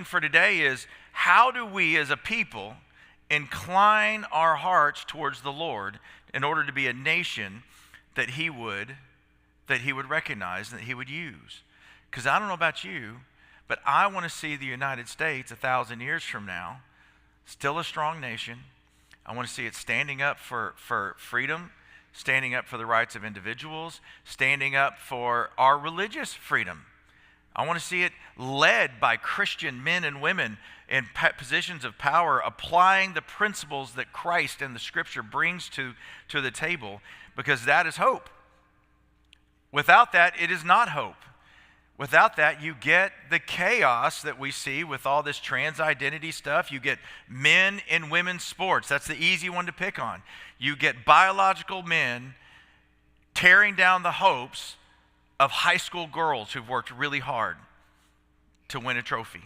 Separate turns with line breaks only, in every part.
for today is, how do we as a people incline our hearts towards the Lord in order to be a nation that he would recognize and that he would use? Because I don't know about you, but I want to see the United States 1,000 years from now still a strong nation. I want to see it standing up for freedom, standing up for the rights of individuals, standing up for our religious freedom. I want to see it led by Christian men and women in positions of power, applying the principles that Christ and the Scripture brings to the table, because that is hope. Without that, it is not hope. Without that, you get the chaos that we see with all this trans identity stuff. You get men in women's sports. That's the easy one to pick on. You get biological men tearing down the hopes of high school girls who've worked really hard to win a trophy.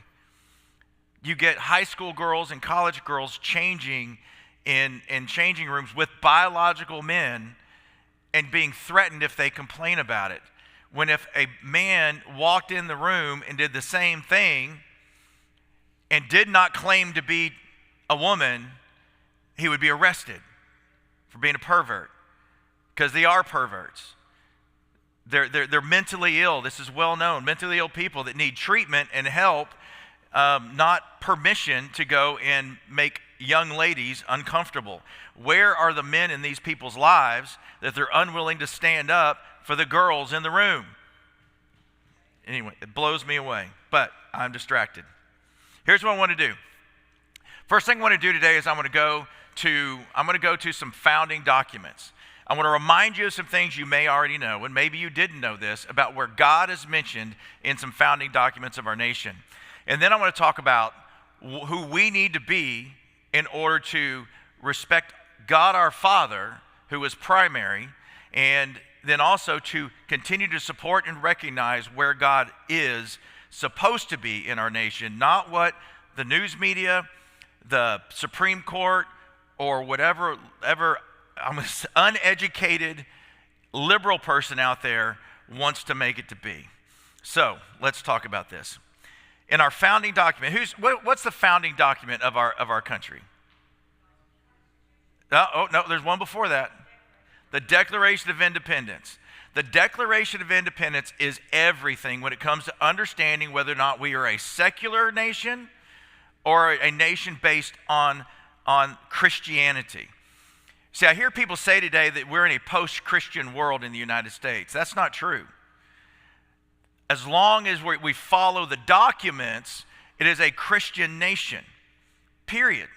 You get high school girls and college girls changing in changing rooms with biological men and being threatened if they complain about it. When if a man walked in the room and did the same thing and did not claim to be a woman, he would be arrested for being a pervert, because they are perverts. They're mentally ill. This is well known. Mentally ill people that need treatment and help, not permission to go and make young ladies uncomfortable. Where are the men in these people's lives that they're unwilling to stand up for the girls in the room? Anyway, it blows me away, but I'm distracted. Here's what I want to do. First thing I want to do today is I'm going to go to some founding documents. I want to remind you of some things you may already know, and maybe you didn't know this, about where God is mentioned in some founding documents of our nation. And then I want to talk about who we need to be in order to respect God our Father, who is primary, and then also to continue to support and recognize where God is supposed to be in our nation, not what the news media, the Supreme Court, or whatever uneducated liberal person out there wants to make it to be. So let's talk about this. In our founding document, what's the founding document of our country? Oh no, there's one before that. The Declaration of Independence. The Declaration of Independence is everything when it comes to understanding whether or not we are a secular nation or a nation based on Christianity. See, I hear people say today that we're in a post-Christian world in the United States. That's not true. As long as we follow the documents, it is a Christian nation, period.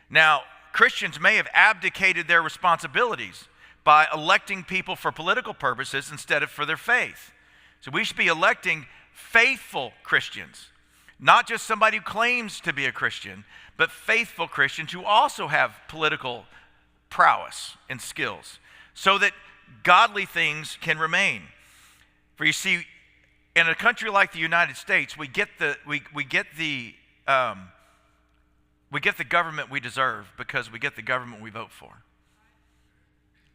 Now, Christians may have abdicated their responsibilities by electing people for political purposes instead of for their faith. So we should be electing faithful Christians, not just somebody who claims to be a Christian, but faithful Christians who also have political prowess and skills, so that godly things can remain. For you see, in a country like the United States, we get the government we deserve because we get the government we vote for.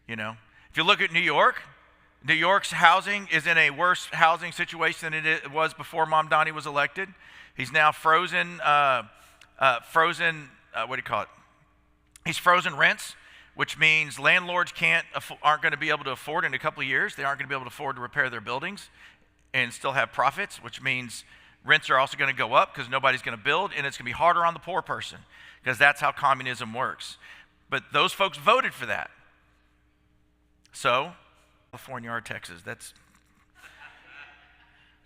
You know, if you look at New York's housing is in a worse housing situation than it was before Mom Donnie was elected. He's now frozen. What do you call it? He's frozen rents, which means landlords aren't going to be able to afford in a couple of years. They aren't going to be able to afford to repair their buildings and still have profits, which means rents are also going to go up because nobody's going to build, and it's going to be harder on the poor person because that's how communism works. But those folks voted for that. So, California or Texas,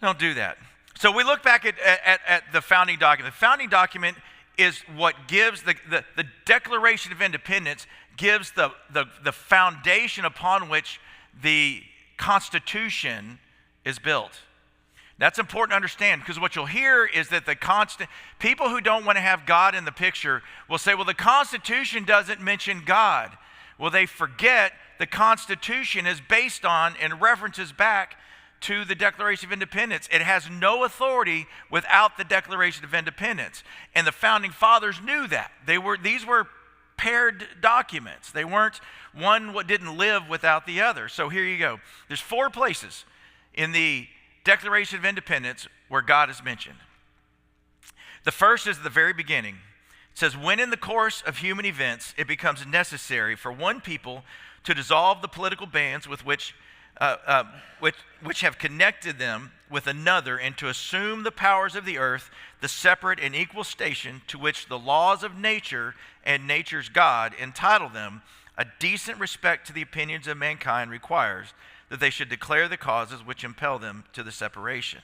don't do that. So we look back at the founding document. The founding document is what gives the Declaration of Independence gives the foundation upon which the Constitution is built. That's important to understand, because what you'll hear is that people who don't want to have God in the picture will say, well, the Constitution doesn't mention God. Well, they forget the Constitution is based on and references back to the Declaration of Independence. It has no authority without the Declaration of Independence. And the Founding Fathers knew that. These were paired documents. They weren't one what didn't live without the other. So here you go. There's 4 places in the Declaration of Independence where God is mentioned. The first is at the very beginning. It says, when in the course of human events it becomes necessary for one people to dissolve the political bands with which have connected them with another, and to assume the powers of the earth, the separate and equal station to which the laws of nature and nature's God entitle them, a decent respect to the opinions of mankind requires that they should declare the causes which impel them to the separation.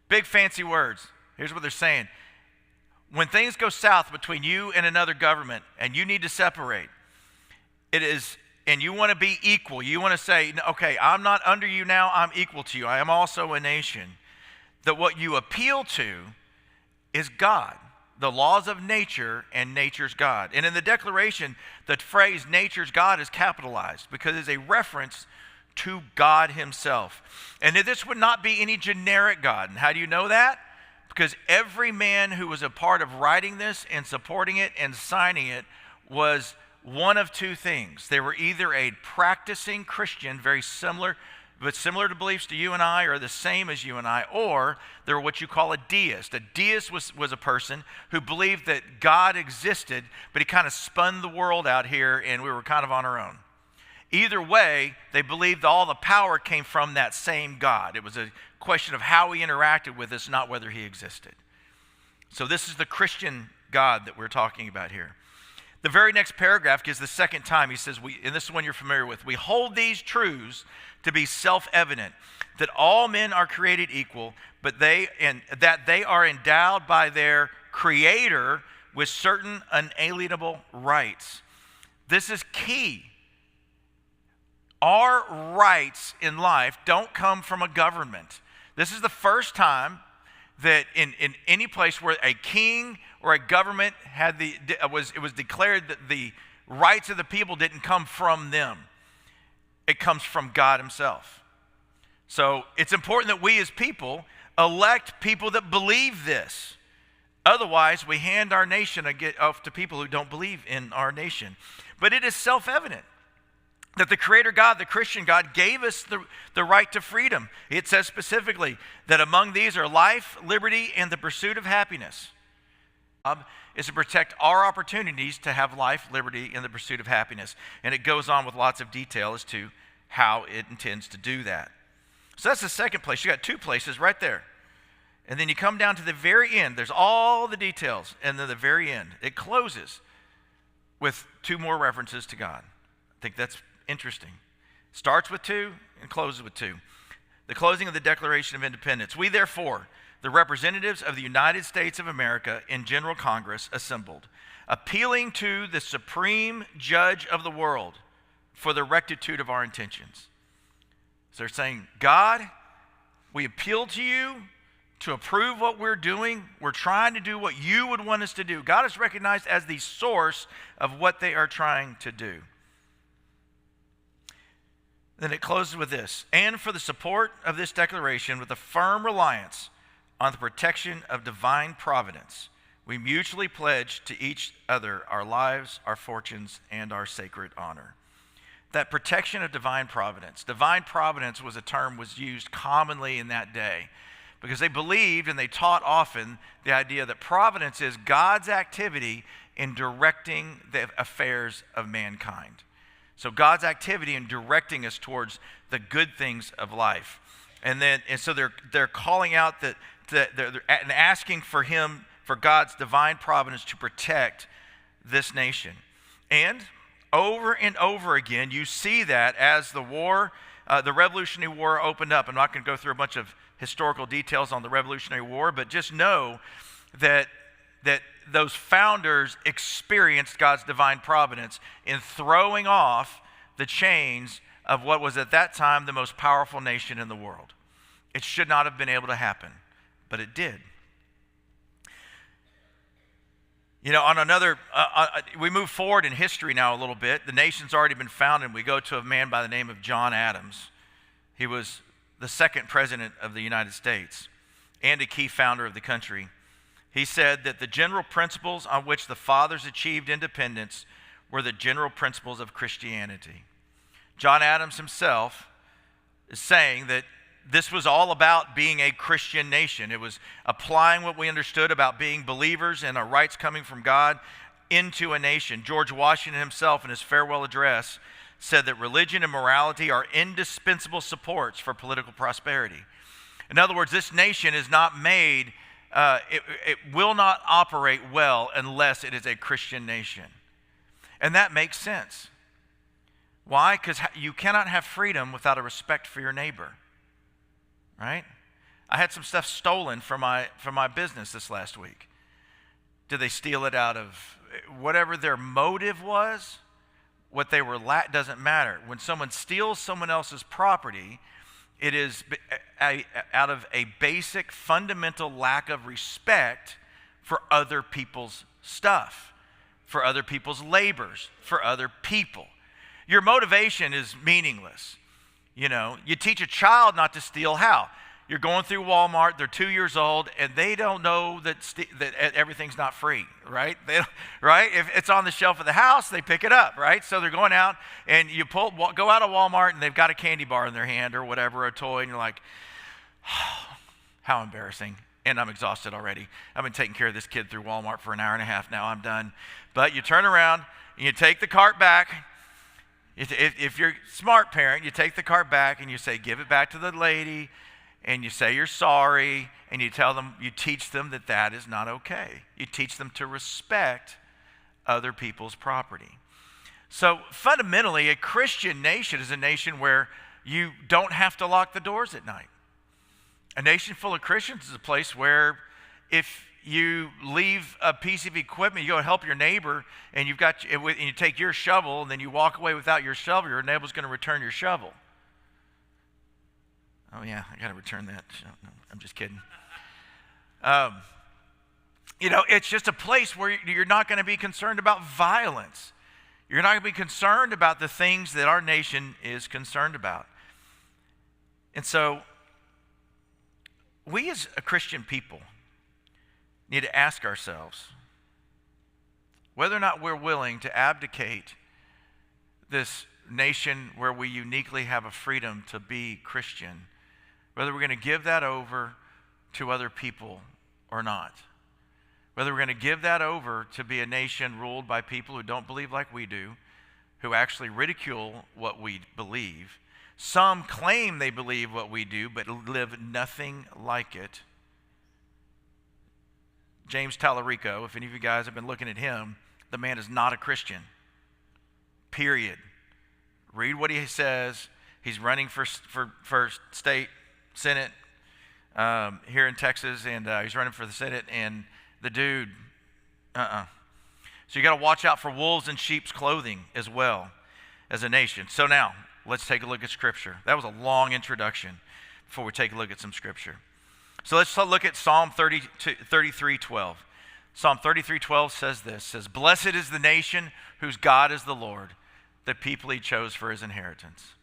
Big fancy words. Here's what they're saying. When things go south between you and another government and you need to separate, and you want to be equal, you want to say, okay, I'm not under you now, I'm equal to you, I am also a nation, that what you appeal to is God, the laws of nature and nature's God. And in the Declaration, the phrase nature's God is capitalized because it's a reference to God himself. And this would not be any generic God. And how do you know that? Because every man who was a part of writing this and supporting it and signing it was one of two things. They were either a practicing Christian, very similar to beliefs to you and I, or the same as you and I, or they were what you call a deist. A deist was a person who believed that God existed, but he kind of spun the world out here and we were kind of on our own. Either way, they believed all the power came from that same God. It was a question of how he interacted with us, not whether he existed. So this is the Christian God that we're talking about here. The very next paragraph gives the second time. He says, and this is one you're familiar with, we hold these truths to be self-evident, that all men are created equal, but that they are endowed by their Creator with certain unalienable rights. This is key. Our rights in life don't come from a government. This is the first time that in any place where a king or a government it was declared that the rights of the people didn't come from them. It comes from God himself. So it's important that we as people elect people that believe this. Otherwise, we hand our nation off to people who don't believe in our nation. But it is self-evident that the Creator God, the Christian God, gave us the right to freedom. It says specifically that among these are life, liberty, and the pursuit of happiness. Is to protect our opportunities to have life, liberty, and the pursuit of happiness. And it goes on with lots of detail as to how it intends to do that. So that's the second place. You got two places right there. And then you come down to the very end. There's all the details. And then the very end, it closes with two more references to God. I think that's interesting. Starts with two and closes with two. The closing of the Declaration of Independence. We therefore, the representatives of the United States of America in General Congress assembled, appealing to the supreme judge of the world for the rectitude of our intentions. So they're saying, God, we appeal to you to approve what we're doing. We're trying to do what you would want us to do. God is recognized as the source of what they are trying to do. Then it closes with this, and for the support of this declaration with a firm reliance on the protection of divine providence, we mutually pledge to each other our lives, our fortunes, and our sacred honor. That protection of divine providence. Divine providence was a term was used commonly in that day because they believed and they taught often the idea that providence is God's activity in directing the affairs of mankind. So God's activity in directing us towards the good things of life. And so they're calling out that they're asking for him, for God's divine providence to protect this nation. And over again, you see that as the Revolutionary War opened up. I'm not going to go through a bunch of historical details on the Revolutionary War, but just know that those founders experienced God's divine providence in throwing off the chains of what was at that time the most powerful nation in the world. It should not have been able to happen, but it did. You know, on another, we move forward in history now a little bit. The nation's already been founded. We go to a man by the name of John Adams. He was the second president of the United States and a key founder of the country. He said that the general principles on which the fathers achieved independence were the general principles of Christianity. John Adams himself is saying that this was all about being a Christian nation. It was applying what we understood about being believers and our rights coming from God into a nation. George Washington himself, in his farewell address, said that religion and morality are indispensable supports for political prosperity. In other words, this nation is not made, it will not operate well unless it is a Christian nation. And that makes sense. Why? Because you cannot have freedom without a respect for your neighbor, right? I had some stuff stolen from my business this last week. Did they steal it out of whatever their motive was? What they were doesn't matter. When someone steals someone else's property, it is out of a basic, fundamental lack of respect for other people's stuff, for other people's labors, for other people. Your motivation is meaningless. You know, you teach a child not to steal how? You're going through Walmart, they're 2 years old, and they don't know that everything's not free, right? Right? If it's on the shelf of the house, they pick it up, right? So they're going out, and you go out of Walmart, and they've got a candy bar in their hand or whatever, a toy, and you're like, oh, how embarrassing. And I'm exhausted already. I've been taking care of this kid through Walmart for an hour and a half now. I'm done. But you turn around, and you take the cart back. If you're a smart parent, you take the cart back, and you say, give it back to the lady, and you say you're sorry, and you teach them that that is not okay. You teach them to respect other people's property. So fundamentally, a Christian nation is a nation where you don't have to lock the doors at night. A nation full of Christians is a place where if you leave a piece of equipment, you go help your neighbor, and you take your shovel, and then you walk away without your shovel, your neighbor's going to return your shovel. Oh, yeah, I got to return that. No, I'm just kidding. It's just a place where you're not going to be concerned about violence. You're not going to be concerned about the things that our nation is concerned about. And so, we as a Christian people need to ask ourselves whether or not we're willing to abdicate this nation where we uniquely have a freedom to be Christian, whether we're going to give that over to other people or not. Whether we're going to give that over to be a nation ruled by people who don't believe like we do, who actually ridicule what we believe. Some claim they believe what we do, but live nothing like it. James Tallarico, if any of you guys have been looking at him, the man is not a Christian. Period. Read what he says. He's running for state Senate here in Texas, and he's running for the Senate, and the dude, So you got to watch out for wolves in sheep's clothing as well as a nation. So now, let's take a look at Scripture. That was a long introduction before we take a look at some Scripture. So let's look at Psalm 33:12. Psalm 33:12 says, "Blessed is the nation whose God is the Lord, the people he chose for his inheritance."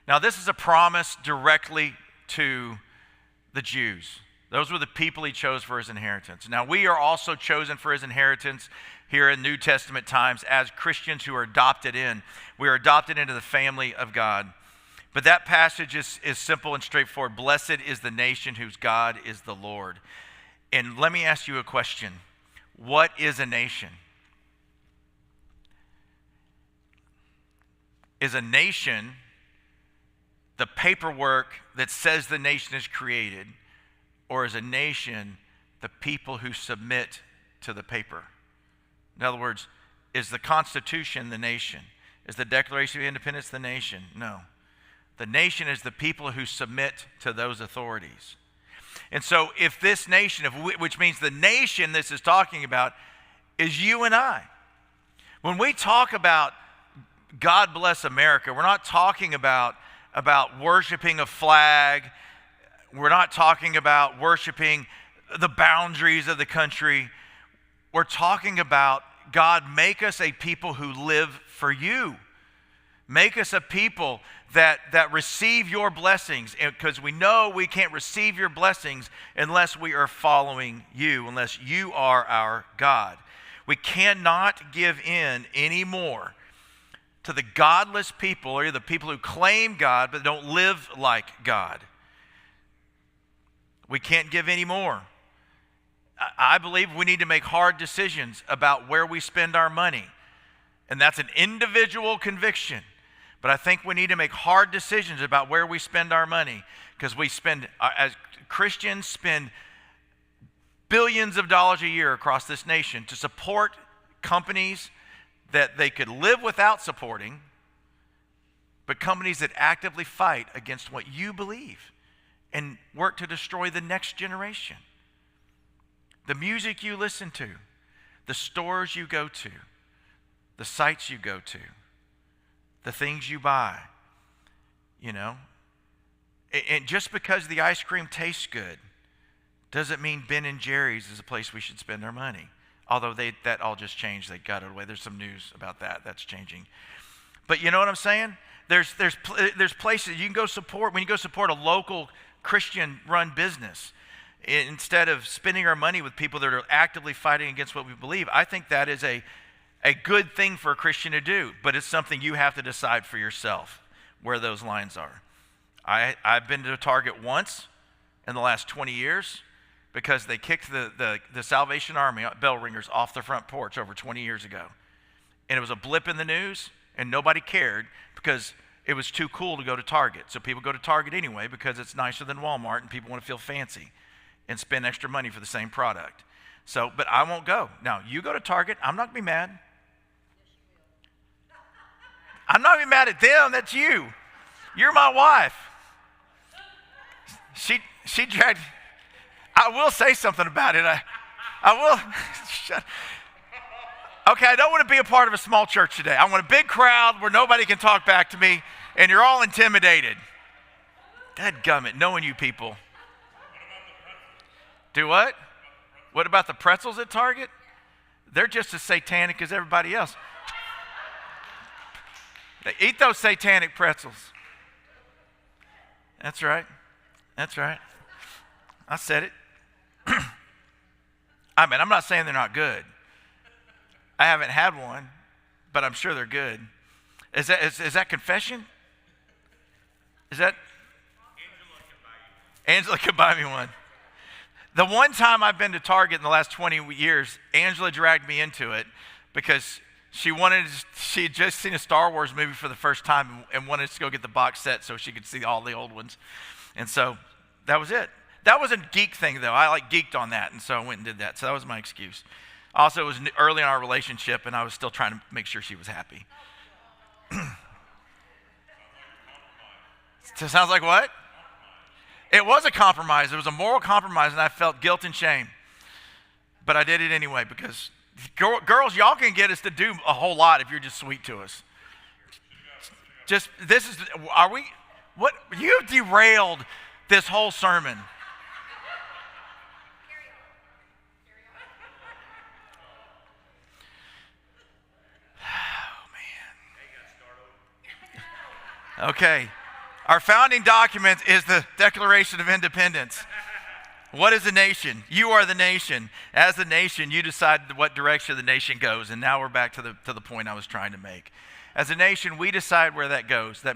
Now this is a promise directly to the Jews. Those were the people he chose for his inheritance. Now we are also chosen for his inheritance here in New Testament times as Christians who are adopted in. We are adopted into the family of God. But that passage is simple and straightforward. Blessed is the nation whose God is the Lord. And let me ask you a question. What is a nation? Is a nation the paperwork that says the nation is created, or is a nation the people who submit to the paper? In other words, is the Constitution the nation? Is the Declaration of Independence the nation? No. The nation is the people who submit to those authorities. And so if this nation, which means the nation this is talking about, is you and I. When we talk about God bless America, we're not talking about worshiping a flag. We're not talking about worshiping the boundaries of the country. We're talking about, God, make us a people who live for you. Make us a people that receive your blessings, because we know we can't receive your blessings unless we are following you, unless you are our God. We cannot give in anymore to the godless people, or the people who claim God but don't live like God. We can't give any more. I believe we need to make hard decisions about where we spend our money. And that's an individual conviction. But I think we need to make hard decisions about where we spend our money, because as Christians, spend billions of dollars a year across this nation to support companies that they could live without supporting, but companies that actively fight against what you believe and work to destroy the next generation. The music you listen to, the stores you go to, the sites you go to, the things you buy, And just because the ice cream tastes good doesn't mean Ben and Jerry's is a place we should spend our money. Although that all just changed. They got it away. There's some news about that. That's changing. But you know what I'm saying? There's places you can go support. When you go support a local Christian-run business, instead of spending our money with people that are actively fighting against what we believe, I think that is a good thing for a Christian to do. But it's something you have to decide for yourself where those lines are. I've been to a Target once in the last 20 years because they kicked the Salvation Army bell ringers off the front porch over 20 years ago. And it was a blip in the news, and nobody cared because it was too cool to go to Target. So people go to Target anyway because it's nicer than Walmart, and people want to feel fancy and spend extra money for the same product. So, but I won't go. Now, you go to Target, I'm not going to be mad. I'm not going to be mad at them, that's you. You're my wife. She dragged. I will say something about it. I will. Shut. Okay, I don't want to be a part of a small church today. I want a big crowd where nobody can talk back to me and you're all intimidated. Dadgummit, knowing you people. Do what? What about the pretzels at Target? They're just as satanic as everybody else. They eat those satanic pretzels. That's right. That's right. I said it. I'm not saying they're not good. I haven't had one, but I'm sure they're good. Is that confession? Is that? Angela can buy me one. The one time I've been to Target in the last 20 years, Angela dragged me into it because she had just seen a Star Wars movie for the first time and wanted us to go get the box set so she could see all the old ones. And so that was it. That was a geek thing, though. I geeked on that, and so I went and did that. So that was my excuse. Also, it was early in our relationship, and I was still trying to make sure she was happy. So sounds like what? It was a compromise. It was a moral compromise, and I felt guilt and shame. But I did it anyway because girls, y'all can get us to do a whole lot if you're just sweet to us. What? You derailed this whole sermon. Okay. Our founding document is the Declaration of Independence. What is a nation? You are the nation. As a nation, you decide what direction the nation goes. And now we're back to the point I was trying to make. As a nation, we decide where that goes. That